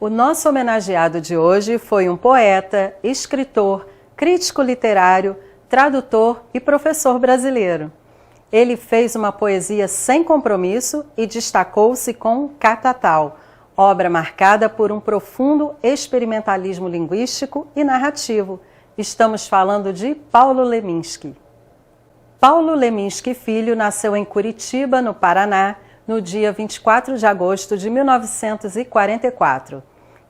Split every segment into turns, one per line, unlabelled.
O nosso homenageado de hoje foi um poeta, escritor, crítico literário, tradutor e professor brasileiro. Ele fez uma poesia sem compromisso e destacou-se com Catatal, obra marcada por um profundo experimentalismo linguístico e narrativo. Estamos falando de Paulo Leminski. Paulo Leminski Filho nasceu em Curitiba, no Paraná, no dia 24 de agosto de 1944.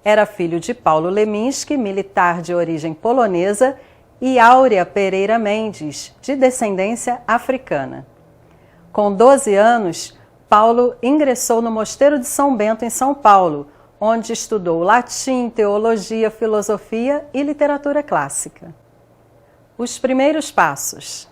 Era filho de Paulo Leminski, militar de origem polonesa, e Áurea Pereira Mendes, de descendência africana. Com 12 anos, Paulo ingressou no Mosteiro de São Bento, em São Paulo, onde estudou latim, teologia, filosofia e literatura clássica. Os primeiros passos.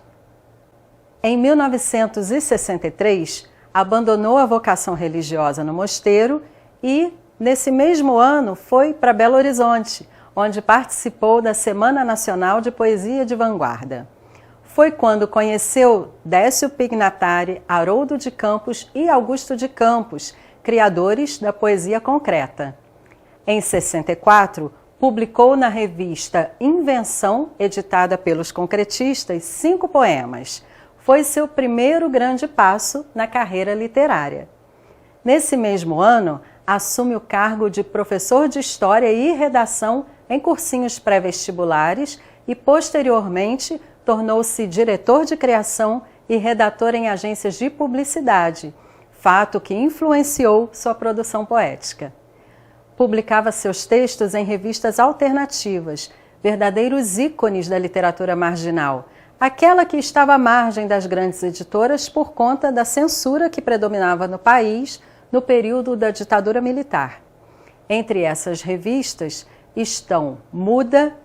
Em 1963, abandonou a vocação religiosa no mosteiro e, nesse mesmo ano, foi para Belo Horizonte, onde participou da Semana Nacional de Poesia de Vanguarda. Foi quando conheceu Décio Pignatari, Haroldo de Campos e Augusto de Campos, criadores da poesia concreta. Em 64, publicou na revista Invenção, editada pelos concretistas, 5 poemas. Foi seu primeiro grande passo na carreira literária. Nesse mesmo ano, assume o cargo de professor de História e Redação em cursinhos pré-vestibulares e, posteriormente, tornou-se diretor de criação e redator em agências de publicidade, fato que influenciou sua produção poética. Publicava seus textos em revistas alternativas, verdadeiros ícones da literatura marginal, aquela que estava à margem das grandes editoras por conta da censura que predominava no país no período da ditadura militar. Entre essas revistas estão Muda,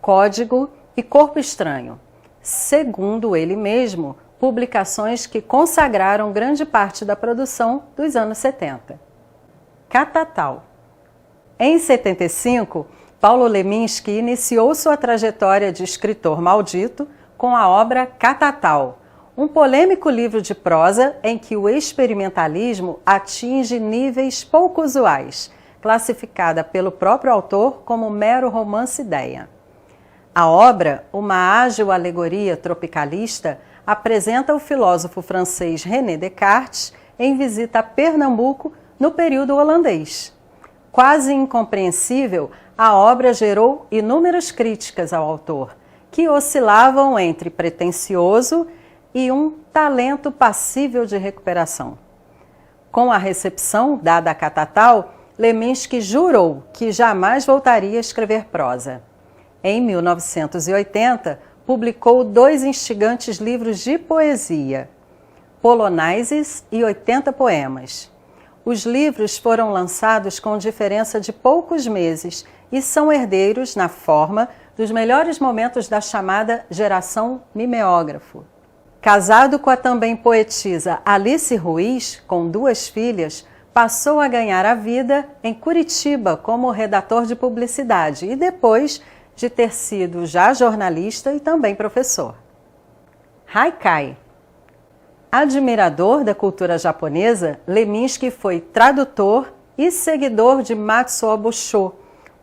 Código e Corpo Estranho. Segundo ele mesmo, publicações que consagraram grande parte da produção dos anos 70. Catatal. Em 75, Paulo Leminski iniciou sua trajetória de escritor maldito com a obra Catatal, um polêmico livro de prosa em que o experimentalismo atinge níveis pouco usuais, classificada pelo próprio autor como mero romance-ideia. A obra, uma ágil alegoria tropicalista, apresenta o filósofo francês René Descartes em visita a Pernambuco no período holandês. Quase incompreensível, a obra gerou inúmeras críticas ao autor, que oscilavam entre pretensioso e um talento passível de recuperação. Com a recepção dada a Catatal, Leminski jurou que jamais voltaria a escrever prosa. Em 1980, publicou 2 instigantes livros de poesia, Polonaises e 80 poemas. Os livros foram lançados com diferença de poucos meses e são herdeiros, na forma, dos melhores momentos da chamada geração mimeógrafo. Casado com a também poetisa Alice Ruiz, com 2 filhas, passou a ganhar a vida em Curitiba como redator de publicidade e depois de ter sido já jornalista e também professor. Haikai. Admirador da cultura japonesa, Leminski foi tradutor e seguidor de Matsuo Bushō,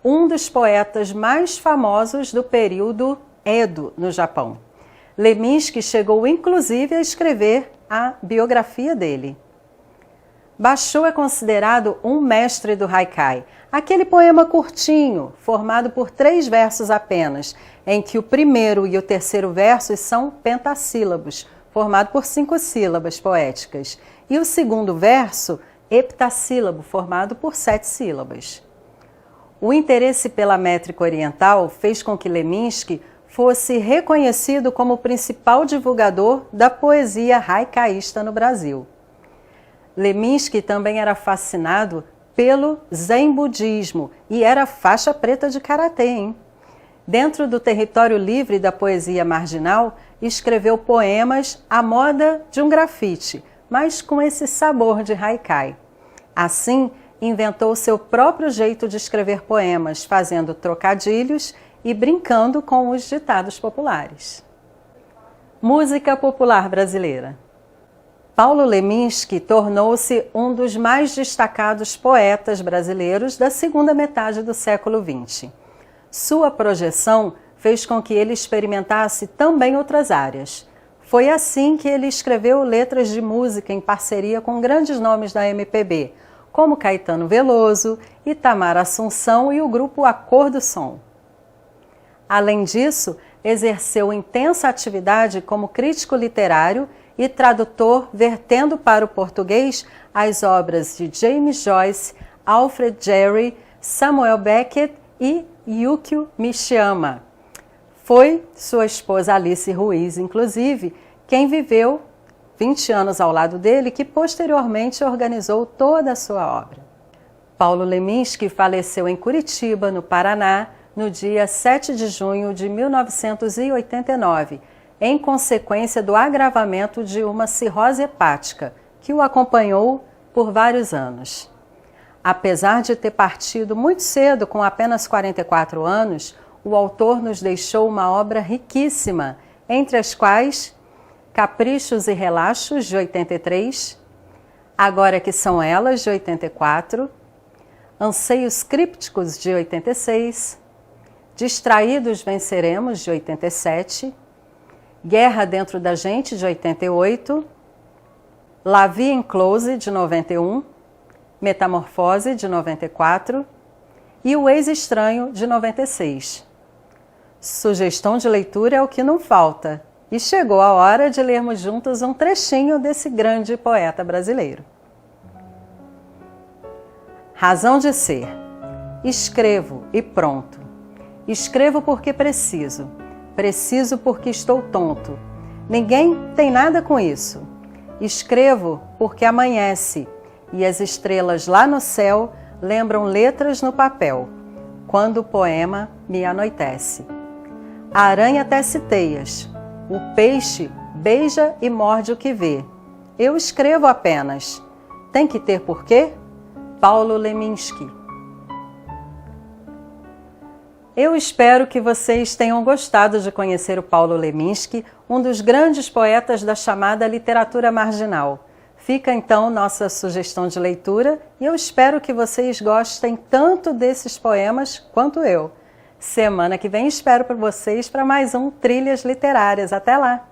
um dos poetas mais famosos do período Edo, no Japão. Leminski chegou inclusive a escrever a biografia dele. Bushō é considerado um mestre do haikai, aquele poema curtinho, formado por 3 versos apenas, em que o primeiro e o terceiro versos são pentassílabos, formado por 5 sílabas poéticas, e o segundo verso, heptassílabo, formado por 7 sílabas. O interesse pela métrica oriental fez com que Leminski fosse reconhecido como o principal divulgador da poesia haikaísta no Brasil. Leminski também era fascinado pelo Zen budismo e era faixa preta de karatê, hein? Dentro do território livre da poesia marginal, escreveu poemas à moda de um grafite, mas com esse sabor de haikai. Assim, inventou seu próprio jeito de escrever poemas, fazendo trocadilhos e brincando com os ditados populares. Música popular brasileira. Paulo Leminski tornou-se um dos mais destacados poetas brasileiros da segunda metade do século XX. Sua projeção fez com que ele experimentasse também outras áreas. Foi assim que ele escreveu letras de música em parceria com grandes nomes da MPB, como Caetano Veloso, Itamar Assunção e o grupo A Cor do Som. Além disso, exerceu intensa atividade como crítico literário e tradutor, vertendo para o português as obras de James Joyce, Alfred Jarry, Samuel Beckett e Yukio Mishima. Foi sua esposa Alice Ruiz, inclusive, quem viveu 20 anos ao lado dele, que posteriormente organizou toda a sua obra. Paulo Leminski faleceu em Curitiba, no Paraná, no dia 7 de junho de 1989, em consequência do agravamento de uma cirrose hepática, que o acompanhou por vários anos. Apesar de ter partido muito cedo, com apenas 44 anos, o autor nos deixou uma obra riquíssima, entre as quais Caprichos e Relaxos, de 83, Agora que São Elas, de 84, Anseios Crípticos, de 86, Distraídos Venceremos, de 87, Guerra Dentro da Gente, de 88, La Vie en Close, de 91, Metamorfose, de 94 e O Ex-Estranho, de 96. Sugestão de leitura é o que não falta, e chegou a hora de lermos juntos um trechinho desse grande poeta brasileiro. Razão de ser. Escrevo e pronto. Escrevo porque preciso. Preciso porque estou tonto. Ninguém tem nada com isso. Escrevo porque amanhece, e as estrelas lá no céu lembram letras no papel, quando o poema me anoitece. A aranha tece teias, o peixe beija e morde o que vê. Eu escrevo apenas. Tem que ter porquê? Paulo Leminski. Eu espero que vocês tenham gostado de conhecer o Paulo Leminski, um dos grandes poetas da chamada literatura marginal. Fica então nossa sugestão de leitura e eu espero que vocês gostem tanto desses poemas quanto eu. Semana que vem espero por vocês para mais um Trilhas Literárias. Até lá!